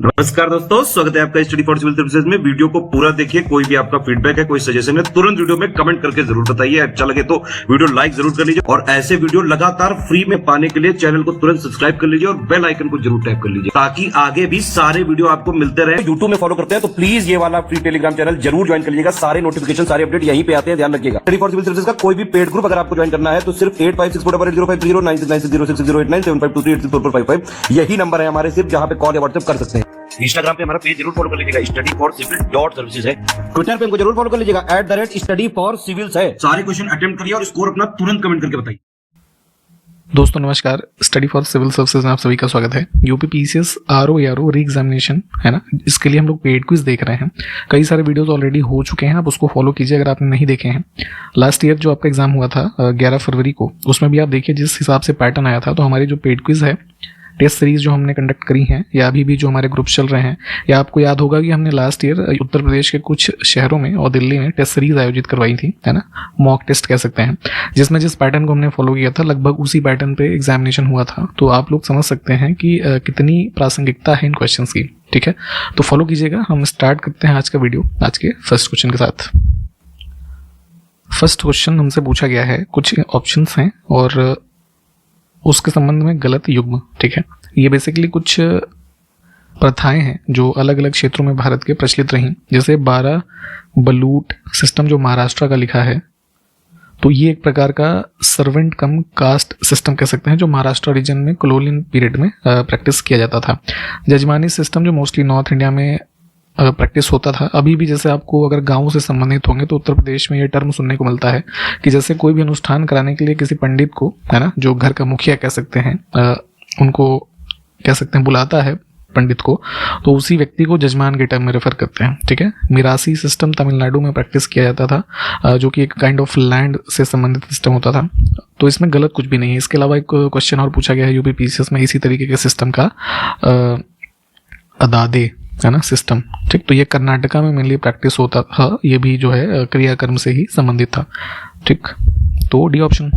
नमस्कार दोस्तों, स्वागत है आपका स्टडी फॉर सिविल सर्विसेज में। वीडियो को पूरा देखिए। कोई भी आपका फीडबैक है, कोई सजेशन है, तुरंत वीडियो में कमेंट करके जरूर बताइए। अच्छा लगे तो वीडियो लाइक जरूर कर लीजिए और ऐसे वीडियो लगातार फ्री में पाने के लिए चैनल को तुरंत सब्सक्राइब कर लीजिए और बेल आइकन को जरूर टैप कर लीजिए ताकि आगे भी सारे वीडियो आपको मिलते रहे। यूट्यूब में फॉलो करते हैं तो प्लीज ये वाला फ्री टेलीग्राम चैनल जरूर ज्वाइन कर लीजिएगा। सारे नोटिफिकेशन, सारे अपडेट यहीं पे आते हैं, ध्यान रखिएगा। स्टडी फॉर सिविल सर्विसेज का कोई भी पेड ग्रुप अगर आपको ज्वाइन करना है तो सिर्फ 856480560660897523864455 यही नंबर है हमारे, सिर्फ जहां पे कॉल या व्हाट्सएप कर सकते हैं। इंस्टाग्राम पे हमारा पेज जरूर फॉलो कर लीजिएगा, studyforcivil.services है। ट्विटर पे हमको जरूर फॉलो कर लीजिएगा, @studyforcivils है। सारे क्वेश्चन अटेम्प्ट करिए और स्कोर अपना तुरंत कमेंट करके बताइए। दोस्तों नमस्कार, स्टडी फॉर सिविल सर्विसेज में आप सभी का स्वागत है। UP PCS RO ARO re examination है ना, इसके लिए हम लोग पेड क्विज देख रहे हैं। कई सारे वीडियोस ऑलरेडी हो चुके हैं, आप उसको फॉलो कीजिए अगर आपने नहीं देखे हैं। लास्ट ईयर जो आपका एग्जाम हुआ था 11 फरवरी को, उसमें भी आप देखिए जिस हिसाब से पैटर्न आया था। तो हमारी जो पेड क्विज है, टेस्ट सीरीज जो हमने कंडक्ट करी हैं या अभी भी जो हमारे ग्रुप चल रहे हैं, या आपको याद होगा कि हमने लास्ट ईयर उत्तर प्रदेश के कुछ शहरों में और दिल्ली में टेस्ट सीरीज आयोजित करवाई थी, है ना, मॉक टेस्ट कह सकते हैं, जिसमें जिस पैटर्न को हमने फॉलो किया था लगभग उसी पैटर्न पे एग्जामिनेशन हुआ था। तो आप लोग समझ सकते हैं कि कितनी प्रासंगिकता है इन क्वेश्चंस की। ठीक है, तो फॉलो कीजिएगा। हम स्टार्ट करते हैं आज का वीडियो आज के फर्स्ट क्वेश्चन के साथ। फर्स्ट क्वेश्चन हमसे पूछा गया है, कुछ ऑप्शंस हैं और उसके संबंध में गलत युग्म। ठीक है, ये बेसिकली कुछ प्रथाएं हैं जो अलग अलग क्षेत्रों में भारत के प्रचलित रहीं। जैसे 12 बलूट सिस्टम जो महाराष्ट्र का लिखा है, तो ये एक प्रकार का सर्वेंट कम कास्ट सिस्टम कह सकते हैं जो महाराष्ट्र रीजन में कॉलोनियल पीरियड में प्रैक्टिस किया जाता था। जजमानी सिस्टम जो मोस्टली नॉर्थ इंडिया में प्रैक्टिस होता था। अभी भी जैसे आपको अगर गाँव से संबंधित होंगे तो उत्तर प्रदेश में ये टर्म सुनने को मिलता है कि जैसे कोई भी अनुष्ठान कराने के लिए किसी पंडित को, है ना, जो घर का मुखिया कह सकते हैं, उनको कह सकते हैं बुलाता है पंडित को, तो उसी व्यक्ति को जजमान के टर्म में रेफर करते हैं। ठीक है, मिरासी सिस्टम तमिलनाडु में प्रैक्टिस किया जाता था जो कि एक काइंड ऑफ लैंड से संबंधित सिस्टम होता था। तो इसमें गलत कुछ भी नहीं है। इसके अलावा एक क्वेश्चन और पूछा गया है यूपी पीसीएस में इसी तरीके के सिस्टम का, अदादे, है ना, सिस्टम। ठीक, तो ये कर्नाटका में मेनली प्रैक्टिस होता था। ये भी जो है क्रियाकर्म से ही संबंधित था। ठीक, तो डी ऑप्शन।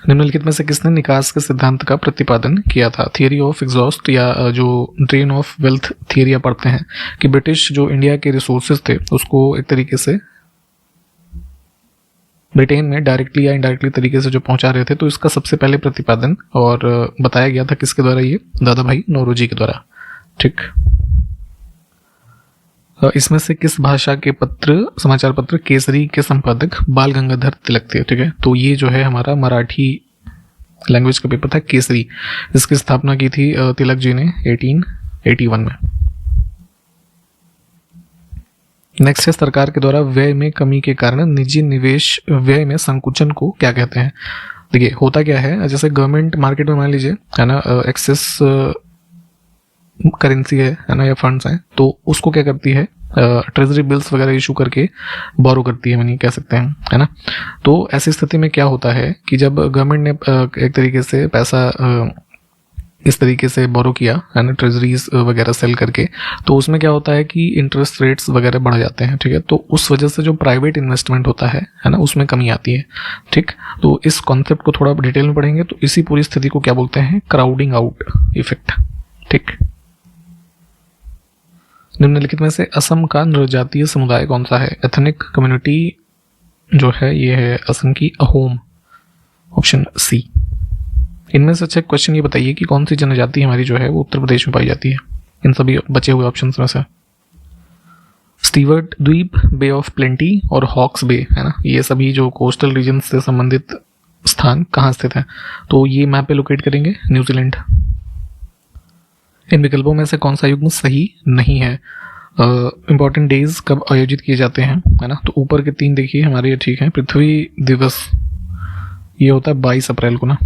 निम्नलिखित में से किसने निकास के सिद्धांत का प्रतिपादन किया था? थियरी ऑफ एग्जॉस्ट या जो ड्रेन ऑफ वेल्थ थियरी पढ़ते हैं कि ब्रिटिश जो इंडिया के रिसोर्सेज थे उसको एक तरीके से ब्रिटेन में डायरेक्टली या इनडायरेक्टली तरीके से जो पहुंचा रहे थे, तो इसका सबसे पहले प्रतिपादन और बताया गया था किसके द्वारा? ये दादा भाई नौरोजी के द्वारा। ठीक, इसमें से किस भाषा के समाचार पत्र केसरी के संपादक बाल गंगाधर तिलक थे? ठीक है, तो ये जो है हमारा मराठी लैंग्वेज का पेपर था केसरी। इसकी स्थापना की थी तिलक जी ने 1881 में। नेक्स्ट है, सरकार के द्वारा व्यय में कमी के कारण निजी निवेश व्यय में संकुचन को क्या कहते हैं? देखिए होता क्या है, जैसे गवर्नमेंट मार्केट में मान लीजिए, है ना, एक्सेस करेंसी है ना, या फंड्स हैं, तो उसको क्या करती है, ट्रेजरी बिल्स वगैरह इशू करके बोरो करती है, मनी कह सकते हैं, है ना। तो ऐसी स्थिति में क्या होता है कि जब गवर्नमेंट ने एक तरीके से पैसा इस तरीके से बोरो किया, है ना, ट्रेजरीज वगैरह सेल करके, तो उसमें क्या होता है कि इंटरेस्ट रेट्स वगैरह बढ़ जाते हैं। ठीक है, तो उस वजह से जो प्राइवेट इन्वेस्टमेंट होता है ना, उसमें कमी आती है। ठीक, तो इस कॉन्सेप्ट को थोड़ा डिटेल में पढ़ेंगे तो इसी पूरी स्थिति को क्या बोलते हैं? Crowding out effect. ठीक, निम्नलिखित में से असम का नृजातीय समुदाय कौन सा है? एथनिक कम्युनिटी जो है ये है असम की अहोम, ऑप्शन सी। इनमें से अच्छा क्वेश्चन ये बताइए कि कौन सी जनजाति हमारी जो है वो उत्तर प्रदेश में पाई जाती है इन सभी बचे हुए ऑप्शंस में से? स्टीवर्ट द्वीप, बे ऑफ प्लेंटी और हॉक्स बे, है ना, ये सभी जो कोस्टल रीजन से संबंधित स्थान कहाँ स्थित है? तो ये मैप पे लोकेट करेंगे, न्यूजीलैंड। इन विकल्पों में से कौन सा युग्म सही नहीं है? इंपॉर्टेंट डेज कब आयोजित किए जाते हैं, है ना, तो ऊपर के 3 देखिए हमारे ये ठीक है। पृथ्वी दिवस ये होता है 22 अप्रैल को ना।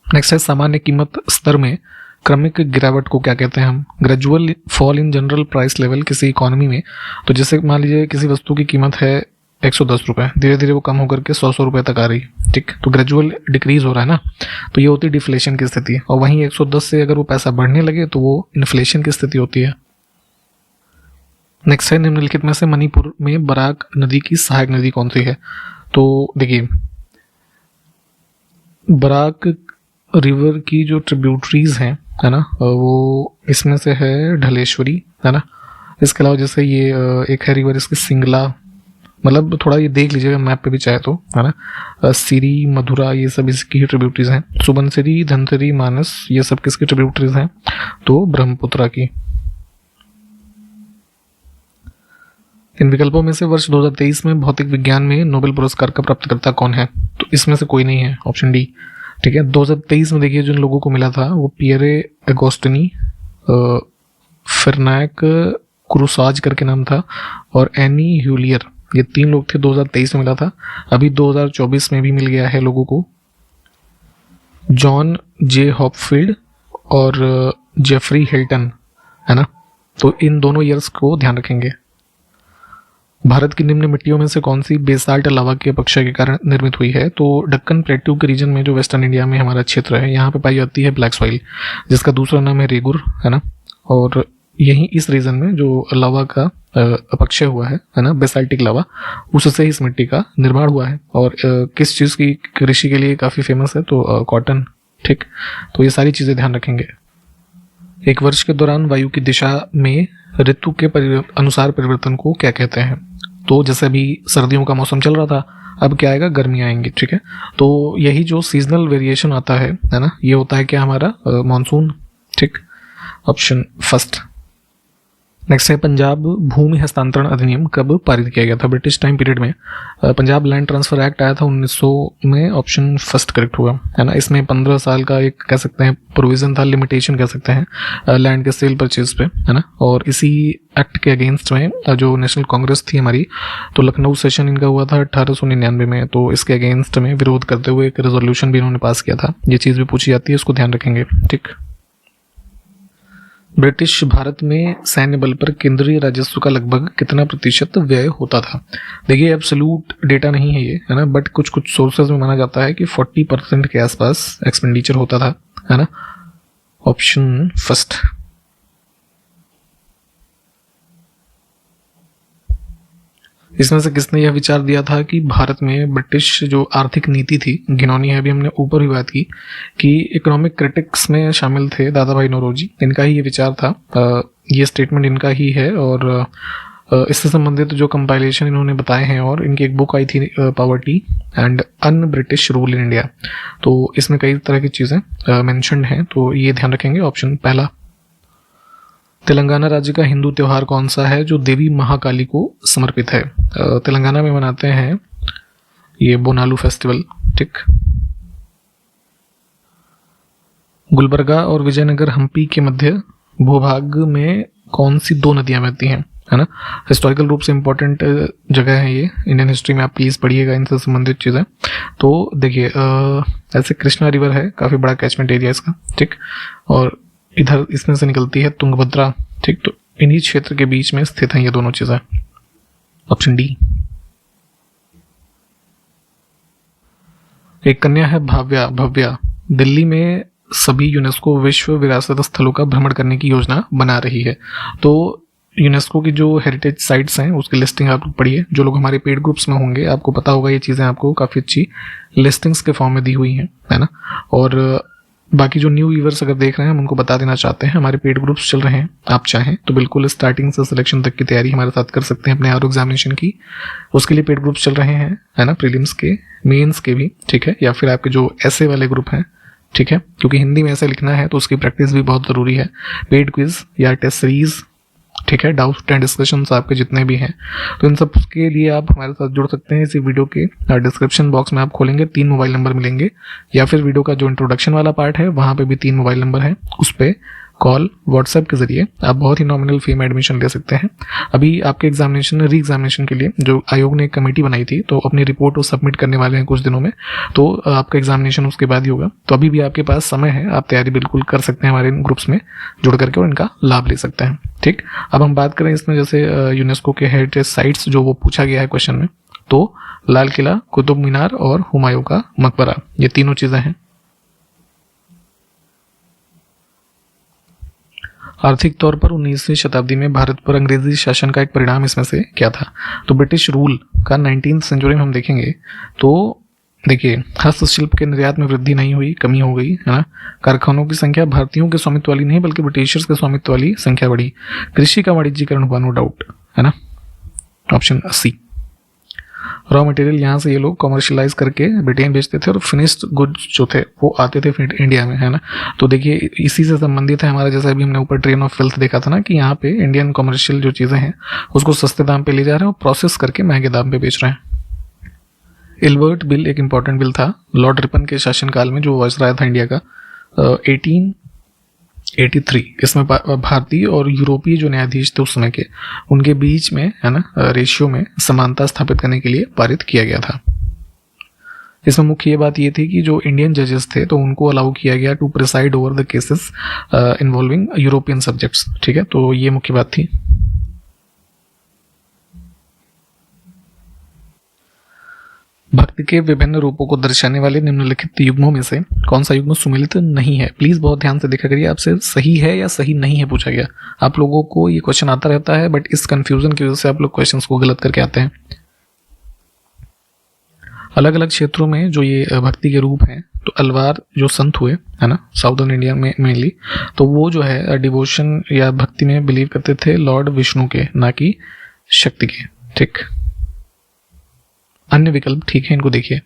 नेक्स्ट है, सामान्य कीमत स्तर में क्रमिक गिरावट को क्या कहते हैं हम? Gradual fall in general price level किसी इकोनॉमी में। तो जैसे मान लीजिए किसी वस्तु की कीमत है 110 रुपये, धीरे धीरे वो कम होकर के 100 रुपये तक आ रही। ठीक, तो ग्रेजुअल डिक्रीज हो रहा है ना, तो ये होती है डिफ्लेशन की स्थिति। और वहीं 110 से अगर वो पैसा बढ़ने लगे तो वो इन्फ्लेशन की स्थिति होती है। नेक्स्ट है, निम्नलिखित में से मणिपुर में बराक नदी की सहायक नदी कौन सी है? तो देखिए बराक रिवर की जो ट्रिब्यूटरीज हैं, है ना, वो इसमें से है ढलेश्वरी, है ना। इसके अलावा जैसे ये एक है रिवर इसकी सिंगला, मतलब थोड़ा ये देख लीजिएगा मैप पे भी चाहे तो, है ना। सिरी, मधुरा, ये सब इसकी ही ट्रिब्यूटरीज हैं। सुबनसिरी, धनसिरी, मानस, ये सब किसकी ट्रिब्यूटरीज हैं? तो ब्रह्मपुत्रा की। इन विकल्पों में से वर्ष 2023 में भौतिक विज्ञान में नोबेल पुरस्कार का प्राप्तकर्ता कौन है? तो इसमें से कोई नहीं है, ऑप्शन डी। ठीक है, 2023 में देखिए जिन लोगों को मिला था वो पियरे अगोस्टिनी, फिरनायक क्रूसाज करके नाम था, और एनी ह्यूलियर, ये 3 लोग थे। 2023 में मिला था। अभी 2024 में भी मिल गया है लोगों को, जॉन जे हॉपफील्ड और जेफरी हिल्टन, है ना। तो इन दोनों ईयर्स को ध्यान रखेंगे। भारत की निम्न मिट्टियों में से कौन सी बेसाल्ट लावा के अपक्षय के कारण निर्मित हुई है? तो दक्कन प्लेट्यू के रीजन में जो वेस्टर्न इंडिया में हमारा क्षेत्र है, यहाँ पे पाई जाती है ब्लैक सॉइल, जिसका दूसरा नाम है रेगुर, है ना। और यही इस रीजन में जो लावा का अपक्षय हुआ है ना, बेसाल्टिक लावा, उससे इस मिट्टी का निर्माण हुआ है। और किस चीज़ की कृषि के लिए काफ़ी फेमस है? तो कॉटन। ठीक, तो ये सारी चीज़ें ध्यान रखेंगे। एक वर्ष के दौरान वायु की दिशा में ऋतु के अनुसार परिवर्तन को क्या कहते हैं? तो जैसे अभी सर्दियों का मौसम चल रहा था, अब क्या आएगा? गर्मी आएंगी। ठीक है, तो यही जो सीजनल वेरिएशन आता है ना, ये होता है क्या? हमारा मानसून। ठीक, ऑप्शन फर्स्ट। नेक्स्ट है पंजाब भूमि हस्तांतरण अधिनियम कब पारित किया गया था? ब्रिटिश टाइम पीरियड में पंजाब लैंड ट्रांसफर एक्ट आया था 1900 में, ऑप्शन फर्स्ट करेक्ट हुआ, है ना। इसमें 15 साल का एक कह सकते हैं प्रोविजन था, लिमिटेशन कह सकते हैं लैंड के सेल परचेज पे, है ना। और इसी एक्ट के अगेंस्ट में जो नेशनल कांग्रेस थी हमारी, तो लखनऊ सेशन इनका हुआ था 1899 में, तो इसके अगेंस्ट में विरोध करते हुए एक रेजोल्यूशन भी इन्होंने पास किया था। ये चीज़ भी पूछी जाती है, इसको ध्यान रखेंगे। ठीक, ब्रिटिश भारत में सैन्य बल पर केंद्रीय राजस्व का लगभग कितना प्रतिशत व्यय होता था? देखिए एब्सोल्यूट डेटा नहीं है ये, है ना, बट कुछ कुछ सोर्सेज में माना जाता है कि 40% के आसपास एक्सपेंडिचर होता था, है ना। Option first. इसमें से किसने यह विचार दिया था कि भारत में ब्रिटिश जो आर्थिक नीति थी, घिनौनी है, अभी हमने ऊपर भी बात की कि इकोनॉमिक क्रिटिक्स में शामिल थे दादा भाई नौरोजी, इनका ही ये विचार था, ये स्टेटमेंट इनका ही है। और इससे संबंधित जो कंपाइलेशन इन्होंने बताए हैं, और इनकी एक बुक आई थी poverty and un British rule in India, तो इसमें कई तरह की चीज़ें मेंशन्ड हैं, तो ये ध्यान रखेंगे। ऑप्शन पहला। तेलंगाना राज्य का हिंदू त्योहार कौन सा है जो देवी महाकाली को समर्पित है? तेलंगाना में मनाते हैं ये बोनालू फेस्टिवल। ठीक, गुलबर्गा और विजयनगर हम्पी के मध्य भूभाग में कौन सी 2 नदियां बहती हैं, है ना। हिस्टोरिकल रूप से इंपॉर्टेंट जगह है ये, इंडियन हिस्ट्री में आप प्लीज पढ़िएगा इनसे संबंधित चीज़ें। तो देखिए ऐसे कृष्णा रिवर है, काफ़ी बड़ा कैचमेंट एरिया इसका। ठीक, और इधर इसमें से निकलती है तुंगभद्रा। ठीक, तो इन्हीं क्षेत्र के बीच में स्थित हैं ये दोनों चीजें। Option D. एक कन्या है भव्या, दिल्ली में सभी यूनेस्को विश्व विरासत स्थलों का भ्रमण करने की योजना बना रही है। तो यूनेस्को की जो हेरिटेज साइट्स हैं उसकी लिस्टिंग आप लोग पढ़िए। जो लोग हमारे पेड ग्रुप्स में होंगे आपको पता होगा, ये चीज़ें आपको काफ़ी अच्छी लिस्टिंग्स के फॉर्म में दी हुई हैं, है ना। और बाकी जो न्यू व्यूअर्स अगर देख रहे हैं, हम उनको बता देना चाहते हैं हमारे पेड ग्रुप्स चल रहे हैं। आप चाहें तो बिल्कुल स्टार्टिंग से सिलेक्शन तक की तैयारी हमारे साथ कर सकते हैं अपने आर एग्जामिनेशन की। उसके लिए पेड ग्रुप्स चल रहे हैं, है ना, प्रीलिम्स के, मेंस के भी। ठीक है, या फिर आपके जो ऐसे वाले ग्रुप हैं, ठीक है, क्योंकि हिंदी में ऐसे लिखना है तो उसकी प्रैक्टिस भी बहुत ज़रूरी है। पेड क्विज या टेस्ट सीरीज, ठीक है, डाउट एंड डिस्कशंस आपके जितने भी हैं, तो इन सब के लिए आप हमारे साथ जुड़ सकते हैं। इसी वीडियो के डिस्क्रिप्शन बॉक्स में आप खोलेंगे 3 मोबाइल नंबर मिलेंगे, या फिर वीडियो का जो इंट्रोडक्शन वाला पार्ट है वहाँ पे भी 3 मोबाइल नंबर है, उस पर कॉल व्हाट्सएप के जरिए आप बहुत ही नॉमिनल फी में एडमिशन ले सकते हैं। अभी आपके एग्जामिनेशन री एग्जामिनेशन के लिए जो आयोग ने एक कमेटी बनाई थी, तो अपनी रिपोर्ट वो सबमिट करने वाले हैं कुछ दिनों में, तो आपका एग्जामिनेशन उसके बाद ही होगा। तो अभी भी आपके पास समय है, आप तैयारी बिल्कुल कर सकते हैं हमारे इन ग्रुप्स में जुड़ करके और इनका लाभ ले सकते हैं। ठीक, अब हम बात करें इसमें जैसे यूनेस्को के हेरिटेज साइट्स जो वो पूछा गया है क्वेश्चन में, तो लाल किला, कुतुब मीनार और हुमायूं का मकबरा, ये तीनों चीज़ें हैं। आर्थिक तौर पर 19वीं शताब्दी में भारत पर अंग्रेजी शासन का एक परिणाम इसमें से क्या था? तो ब्रिटिश रूल का 19th सेंचुरी में हम देखेंगे तो देखिए, हस्तशिल्प के निर्यात में वृद्धि नहीं हुई, कमी हो गई, है ना। कारखानों की संख्या भारतीयों के स्वामित्व वाली नहीं बल्कि ब्रिटिशर्स के स्वामित्व वाली संख्या बढ़ी। कृषि का वाणिज्यीकरण हुआ, नो डाउट, है ना, ऑप्शन सी। रॉ मटेरियल यहाँ से ये लोग कॉमर्शियलाइज करके ब्रिटेन बेचते थे और फिनिश्ड गुड्स जो थे वो आते थे फिर इंडिया में, है ना। तो देखिए इसी से संबंधित है हमारा, जैसा अभी हमने ऊपर ट्रेन ऑफ वेल्थ देखा था ना, कि यहाँ पे इंडियन कॉमर्शियल जो चीज़ें हैं उसको सस्ते दाम पे ले जा रहे हैं और प्रोसेस करके महंगे दाम पे बेच रहे हैं। इल्बर्ट बिल एक इंपॉर्टेंट बिल था लॉर्ड रिपन के शासनकाल में, जो वायसराय था इंडिया का, 1883। इसमें भारतीय और यूरोपीय जो न्यायाधीश थे उस समय के, उनके बीच में, है ना, रेशियो में समानता स्थापित करने के लिए पारित किया गया था। इसमें मुख्य ये बात ये थी कि जो इंडियन जजेस थे तो उनको अलाउ किया गया to preside over the cases involving European subjects, ठीक है। तो ये मुख्य बात थी। भक्ति के विभिन्न रूपों को दर्शाने वाले निम्नलिखित युग्मों में से कौन सा युग्म सुमेलित नहीं है? प्लीज बहुत ध्यान से देखा करिए, आपसे सही है या सही नहीं है पूछा गया। आप लोगों को ये क्वेश्चन आता रहता है, बट इस कंफ्यूजन की वजह से आप लोग क्वेश्चंस को गलत करके आते हैं। अलग अलग क्षेत्रों में जो ये भक्ति के रूप हैं, तो अलवार जो संत हुए, है ना, साउदर्न इंडिया में मेनली, तो वो जो है डिवोशन या भक्ति में बिलीव करते थे लॉर्ड विष्णु के, ना कि शक्ति के, ठीक। अन्य विकल्प ठीक है, इनको देखिए।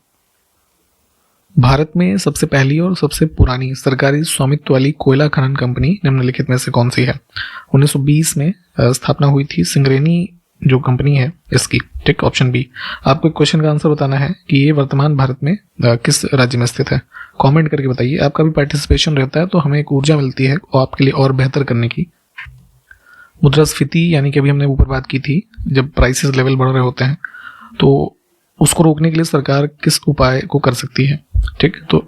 भारत में सबसे पहली और सबसे पुरानी सरकारी स्वामित्व वाली कोयला खनन कंपनी निम्नलिखित में से कौन सी है? 1920 में स्थापना हुई थी सिंगरेनी जो कंपनी है इसकी, ठीक, ऑप्शन बी। आपको क्वेश्चन का आंसर बताना है कि ये वर्तमान भारत में किस राज्य में स्थित है। कमेंट करके बताइए। आपका भी पार्टिसिपेशन रहता है तो हमें एक ऊर्जा मिलती है और आपके लिए और बेहतर करने की। मुद्रास्फीति यानी कि अभी हमने ऊपर बात की थी, जब प्राइसेस लेवल बढ़ रहे होते हैं तो उसको रोकने के लिए सरकार किस उपाय को कर सकती है, ठीक। तो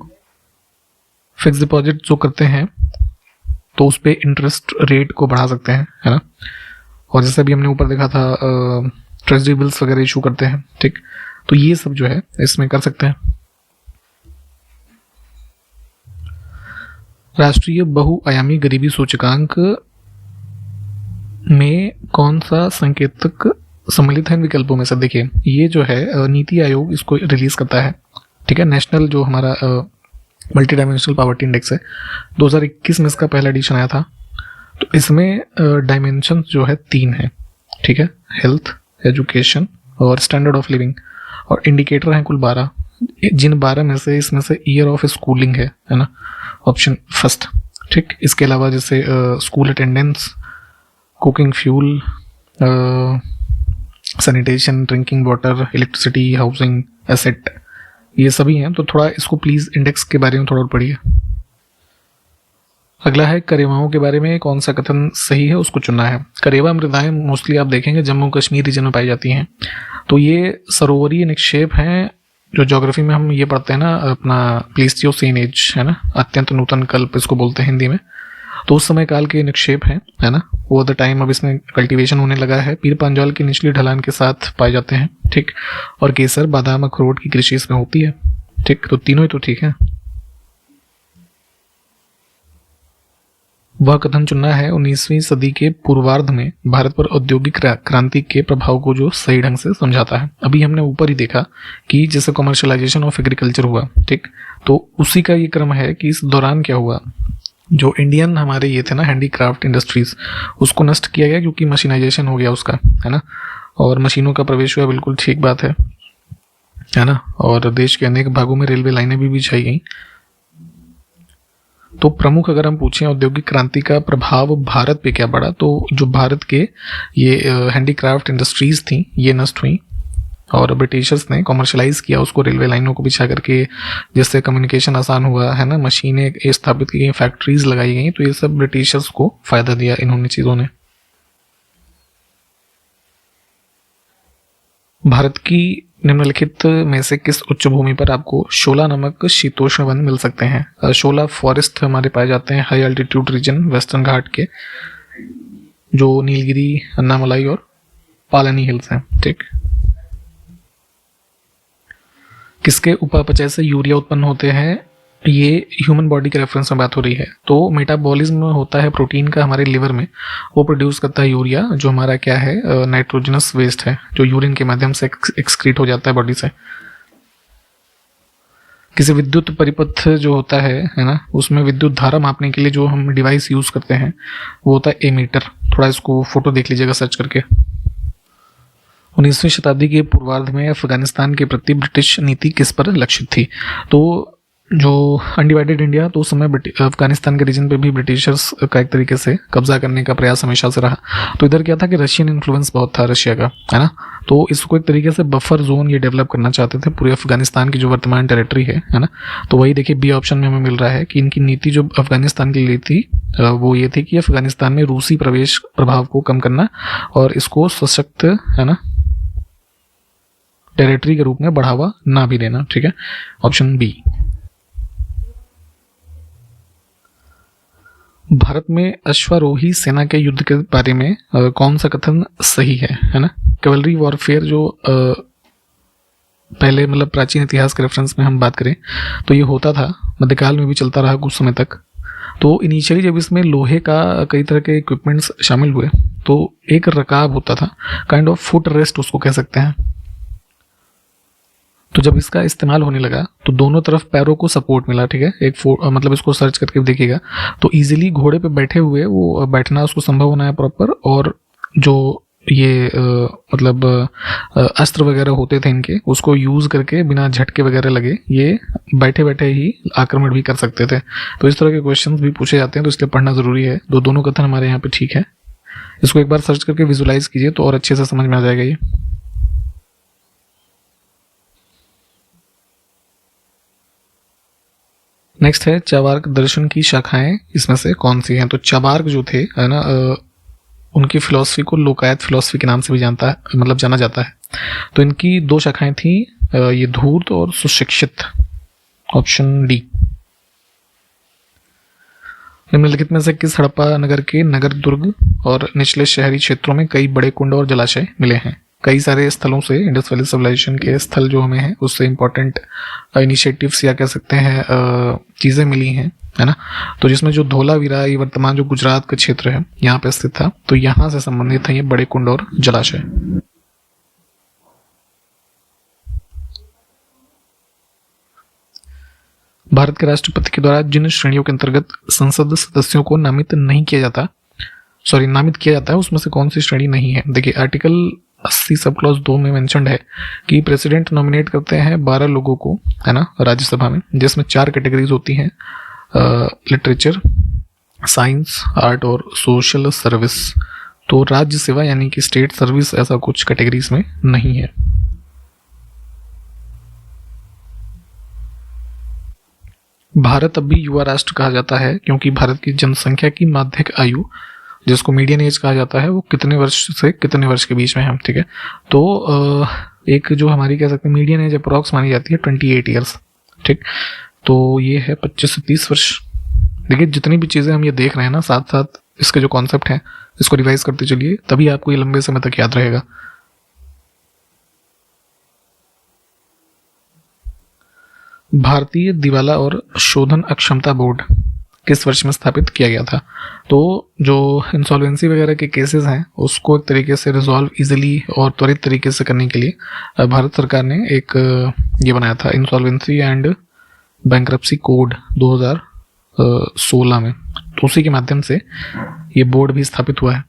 फिक्स डिपॉजिट जो करते हैं तो उस पर इंटरेस्ट रेट को बढ़ा सकते हैं, है ना। और जैसे अभी हमने ऊपर देखा था ट्रेजरी बिल्स वगैरह इशू करते हैं, ठीक। तो ये सब जो है इसमें कर सकते हैं। राष्ट्रीय बहुआयामी गरीबी सूचकांक में कौन सा संकेतक सम्मिलित है इन विकल्पों में से? देखिए ये जो है नीति आयोग इसको रिलीज करता है, ठीक है। नेशनल जो हमारा मल्टी डायमेंशनल पॉवर्टी इंडेक्स है, 2021 में इसका पहला एडिशन आया था। तो इसमें डायमेंशन जो है 3 है, ठीक है, हेल्थ, एजुकेशन और स्टैंडर्ड ऑफ लिविंग, और इंडिकेटर हैं कुल 12, जिन 12 में से इसमें से ईयर ऑफ स्कूलिंग है ना, ऑप्शन फर्स्ट, ठीक। इसके अलावा जैसे school attendance, cooking fuel, sanitation, drinking water, electricity, housing, asset, ये सभी हैं। तो थोड़ा इसको प्लीज इंडेक्स के बारे में थोड़ा और पढ़िए। अगला है करेवाओं के बारे में कौन सा कथन सही है उसको चुनना है। करेवा मृदाएं मोस्टली आप देखेंगे जम्मू कश्मीर रीजन में पाई जाती हैं। तो ये सरोवरीय निक्षेप हैं, जो ज्योग्राफी में हम ये पढ़ते हैं ना, अपना प्लीस्टोसीन एज, है ना, अत्यंत नूतन कल्प इसको बोलते हैं हिंदी में। तो उस समय काल के निक्षेप हैं, है ना, ओवर द टाइम अब इसमें कल्टीवेशन होने लगा है। पीर पांजाल की निचली ढलान के साथ पाए जाते हैं, ठीक। और केसर, बादाम, अखरोट की कृषि इसमें होती है, ठीक। तो तीनों ही तो ठीक है। वह कथन चुनना है 19वीं सदी के पूर्वार्ध में भारत पर औद्योगिक क्रांति के प्रभाव को जो सही ढंग से समझाता है। अभी हमने ऊपर ही देखा कि जैसे कमर्शियलाइजेशन ऑफ एग्रीकल्चर हुआ, ठीक। तो उसी का ये क्रम है कि इस दौरान क्या हुआ, जो इंडियन हमारे ये थे ना हैंडीक्राफ्ट इंडस्ट्रीज, उसको नष्ट किया गया क्योंकि मशीनाइजेशन हो गया उसका, है ना, और मशीनों का प्रवेश हुआ, बिल्कुल ठीक बात है ना। और देश के अनेक भागों में रेलवे लाइनें भी बिछाई गई। तो प्रमुख अगर हम पूछें औद्योगिक क्रांति का प्रभाव भारत पे क्या पड़ा, तो जो भारत के ये हैंडीक्राफ्ट इंडस्ट्रीज थी ये नष्ट हुई और ब्रिटिशर्स ने कॉमर्शलाइज किया उसको, रेलवे लाइनों को बिछा करके, जिससे कम्युनिकेशन आसान हुआ, है ना, मशीनें स्थापित की गई, फैक्ट्रीज लगाई गई। तो ये सब ब्रिटिशर्स को फायदा दिया इन्होंने चीजों ने। भारत की निम्नलिखित में से किस उच्च भूमि पर आपको शोला नामक शीतोष्ण वन मिल सकते हैं? शोला फॉरेस्ट हमारे पाए जाते हैं हाई अल्टीट्यूड रीजन, वेस्टर्न घाट के, जो नीलगिरी, अन्नामलाई और पालनी हिल्स हैं, ठीक। किसके उपापचय से यूरिया उत्पन्न होते हैं? ये ह्यूमन बॉडी के रेफरेंस में बात हो रही है। तो मेटाबॉलिज्म होता है प्रोटीन का हमारे लिवर में, वो प्रोड्यूस करता है यूरिया, जो हमारा क्या है, नाइट्रोजनस वेस्ट है, जो यूरिन के माध्यम से एक्सक्रीट हो जाता है बॉडी से। किसी विद्युत परिपथ जो होता है ना, उसमें विद्युत धारा मापने के लिए जो हम डिवाइस यूज करते हैं वो होता है एमीटर। थोड़ा इसको फोटो देख लीजिएगा सर्च करके। 19वीं शताब्दी के पूर्वार्ध में अफगानिस्तान के प्रति ब्रिटिश नीति किस पर लक्षित थी? तो जो अनडिवाइडेड इंडिया, तो उस समय अफगानिस्तान के रीजन पे भी ब्रिटिशर्स का एक तरीके से कब्जा करने का प्रयास हमेशा से रहा। तो इधर क्या था कि रशियन इन्फ्लुएंस बहुत था रशिया का, है ना। तो इसको एक तरीके से बफर जोन ये डेवलप करना चाहते थे पूरे अफगानिस्तान की जो वर्तमान टेरिटरी है ना। तो वही देखिए बी ऑप्शन में हमें मिल रहा है कि इनकी नीति जो अफगानिस्तान के लिए थी वो ये थी कि अफगानिस्तान में रूसी प्रवेश प्रभाव को कम करना और इसको सशक्त, है ना, टेरिटरी के रूप में बढ़ावा ना भी देना। ठीक है, ऑप्शन बी। भारत में अश्वारोही सेना के युद्ध के बारे में कौन सा कथन सही है ना। कैवलरी वॉरफेयर जो पहले मतलब प्राचीन इतिहास के रेफरेंस में हम बात करें तो ये होता था, मध्यकाल में भी चलता रहा कुछ समय तक। तो इनिशियली जब इसमें लोहे का कई तरह के इक्विपमेंट्स शामिल हुए तो एक रकाब होता था, काइंड ऑफ फुट रेस्ट उसको कह सकते हैं। तो जब इसका इस्तेमाल होने लगा तो दोनों तरफ पैरों को सपोर्ट मिला। ठीक है, मतलब इसको सर्च करके देखिएगा तो इजीली घोड़े पे बैठे हुए वो बैठना उसको संभव होना है प्रॉपर। और जो ये मतलब अस्त्र वगैरह होते थे इनके, उसको यूज करके बिना झटके वगैरह लगे ये बैठे बैठे ही आक्रमण भी कर सकते थे। तो इस तरह के क्वेश्चंस भी पूछे जाते हैं, तो इसलिए पढ़ना जरूरी है। दोनों कथन हमारे यहाँ पे ठीक है। इसको एक बार सर्च करके विजुलाइज कीजिए तो और अच्छे से समझ में आ जाएगा ये। नेक्स्ट है चबार्क दर्शन की शाखाएं इसमें से कौन सी हैं? तो चबार्क जो थे, है ना, उनकी फिलॉसफी को लोकायत फिलॉसफी के नाम से भी मतलब जाना जाता है। तो इनकी दो शाखाएं थी, ये धूर्त और सुशिक्षित, ऑप्शन डी। निम्नलिखित में से किस हड़प्पा नगर के नगर दुर्ग और निचले शहरी क्षेत्रों में कई बड़े कुंड और जलाशय मिले हैं? कई सारे स्थलों से इंडस वैली सिविलाइजेशन के स्थल जो हमें हैं उससे इंपॉर्टेंट इनिशिएटिव्स या कह सकते हैं चीज़ें मिली हैं, है ना। तो जिसमें जो धोलावीरा, ये वर्तमान जो गुजरात का क्षेत्र है यहाँ पे स्थित था, तो यहाँ से संबंधित है ये बड़े कुंड और जलाशय। भारत के राष्ट्रपति के द्वारा जिन श्रेणियों के अंतर्गत संसद सदस्यों को नामित किया जाता है उसमें से कौन सी श्रेणी नहीं है? देखिए आर्टिकल 80 सब क्लॉज 2 में मेंशन्ड है कि प्रेसिडेंट नॉमिनेट करते हैं 12 लोगों को, है ना, राज्यसभा में, जिसमें 4 कैटेगरीज होती हैं, लिटरेचर, साइंस, आर्ट और सोशल सर्विस। तो राज्य सेवा यानी कि स्टेट सर्विस ऐसा कुछ कैटेगरीज में नहीं है। भारत अब भी युवा राष्ट्र कहा जाता है क्योंकि भारत की जनसंख्या की माध्यिक आयु, जिसको मीडियन एज कहा जाता है, वो कितने वर्ष से कितने वर्ष के बीच में है। ठीक है, तो एक जो हमारी कह सकते हैं मीडियन एज अप्रॉक्स मानी जाती है 28 ईयर्स। ठीक, तो ये है 25 से 30 वर्ष। देखिए जितनी भी चीज़ें हम ये देख रहे हैं ना, साथ साथ इसके जो कॉन्सेप्ट हैं इसको रिवाइज करते चलिए, तभी आपको ये लंबे समय तक याद रहेगा। भारतीय दिवाला और शोधन अक्षमता बोर्ड किस वर्ष में स्थापित किया गया था? तो जो इंसॉल्वेंसी वगैरह के केसेस हैं उसको एक तरीके से रिजॉल्व इजीली और त्वरित तरीके से करने के लिए भारत सरकार ने एक ये बनाया था, इंसॉल्वेंसी एंड बैंक्रप्सी कोड 2016 में। तो उसी के माध्यम से ये बोर्ड भी स्थापित हुआ है।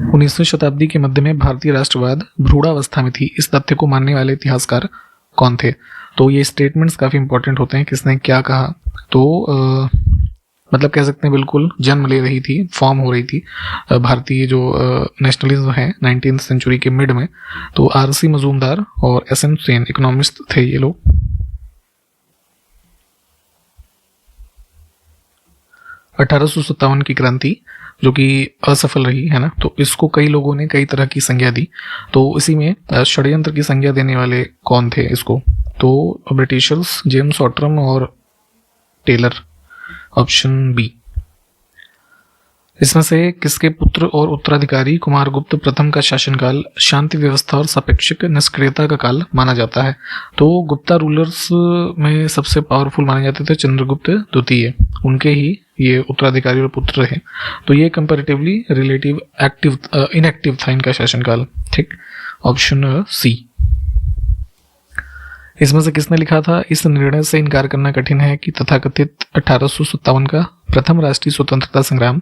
19वीं शताब्दी के मध्य में भारतीय राष्ट्रवाद भ्रूणावस्था में थी, इस तथ्य को मानने वाले इतिहासकार कौन थे? तो ये स्टेटमेंट्स काफ़ी इंपॉर्टेंट होते हैं, किसने क्या कहा। तो मतलब कह सकते हैं बिल्कुल जन्म ले रही थी, फॉर्म हो रही थी भारतीय जो नेशनलिज्म है 19th सेंचुरी के मिड में। तो आर.सी. मजूमदार और एस.एन. सेन इकोनॉमिस्ट थे ये लोग। 1857 की क्रांति जो कि असफल रही, है ना, तो इसको कई लोगों ने कई तरह की संज्ञा दी। तो इसी में षड्यंत्र की संज्ञा देने वाले कौन थे इसको? तो ब्रिटिशर्स, जेम्स ऑटरम और टेलर, ऑप्शन बी। इसमें से किसके पुत्र और उत्तराधिकारी कुमारगुप्त प्रथम का शासनकाल शांति व्यवस्था और सापेक्षिक निष्क्रियता का काल माना जाता है? तो गुप्ता रूलर्स में सबसे पावरफुल माने जाते थे चंद्रगुप्त द्वितीय, उनके ही ये उत्तराधिकारी और पुत्र रहे। तो ये कंपैरेटिवली रिलेटिव इनएक्टिव था इनका शासनकाल। ठीक, ऑप्शन सी। इसमें से किसने लिखा था? इस निर्णय से इनकार करना कठिन है कि तथाकथित 1857 का प्रथम राष्ट्रीय स्वतंत्रता संग्राम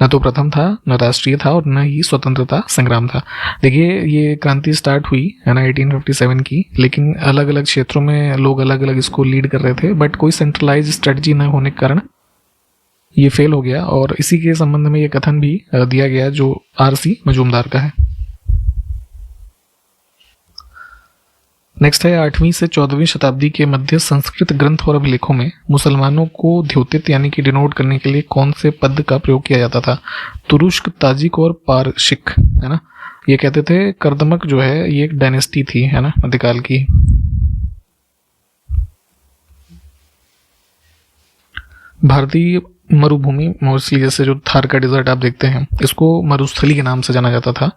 न तो प्रथम था, न राष्ट्रीय था और न ही स्वतंत्रता संग्राम था। देखिए, ये क्रांति स्टार्ट हुई है ना 1857 की, लेकिन अलग अलग क्षेत्रों में लोग अलग अलग इसको लीड कर रहे थे, बट कोई सेंट्रलाइज स्ट्रेटजी न होने के कारण ये फेल हो गया। और इसी के संबंध में ये कथन भी दिया गया जो आर.सी. मजूमदार का है। नेक्स्ट है 8वीं से 14वीं शताब्दी के मध्य संस्कृत ग्रंथ और अभिलेखों में मुसलमानों को द्योतित यानी कि डिनोट करने के लिए कौन से पद का प्रयोग किया जाता था? तुरुष्क, ताजिक और पारशिक, है ना। ये कहते थे कर्दमक जो है ये एक डायनेस्टी थी, है ना, मध्यकाल की। भारतीय मरुभूमि मोस्टली जैसे जो थार का डिजर्ट आप देखते हैं, इसको मरुस्थली के नाम से जाना जाता था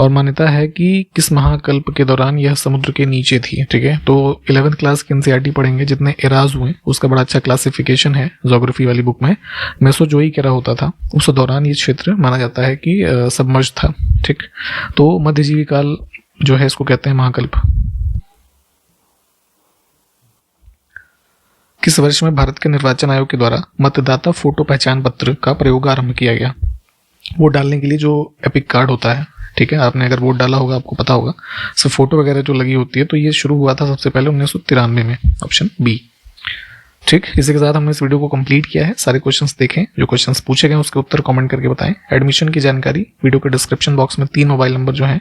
और मान्यता है कि किस महाकल्प के दौरान यह समुद्र के नीचे थी। ठीक है, तो 11th क्लास के एनसीईआरटी पढ़ेंगे जितने एराज हुए, उसका बड़ा अच्छा क्लासिफिकेशन है ज्योग्राफी वाली बुक में। मेसोजोइक एरा होता था, उस दौरान ये क्षेत्र माना जाता है कि सबमर्ज था। ठीक, तो मध्यजीवी काल जो है इसको कहते हैं महाकल्प। किस वर्ष में भारत के निर्वाचन आयोग के द्वारा मतदाता फोटो पहचान पत्र का प्रयोग आरंभ किया गया? वोट डालने के लिए जो एपिक कार्ड होता है, ठीक है, आपने अगर वोट डाला होगा आपको पता होगा, सब फोटो वगैरह जो लगी होती है, तो ये शुरू हुआ था सबसे पहले 1993 में, ऑप्शन बी। ठीक, इसी के साथ हमने इस वीडियो को कंप्लीट किया है। सारे क्वेश्चंस देखें, जो क्वेश्चंस पूछे गए उसके उत्तर कमेंट करके बताएं। एडमिशन की जानकारी वीडियो के डिस्क्रिप्शन बॉक्स में 3 मोबाइल नंबर जो है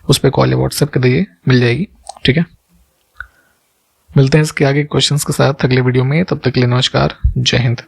उस पर कॉल या व्हाट्सएप कर दिए, मिल जाएगी। ठीक है, मिलते हैं इसके आगे क्वेश्चंस के साथ अगले वीडियो में। तब तक के लिए नमस्कार, जय हिंद।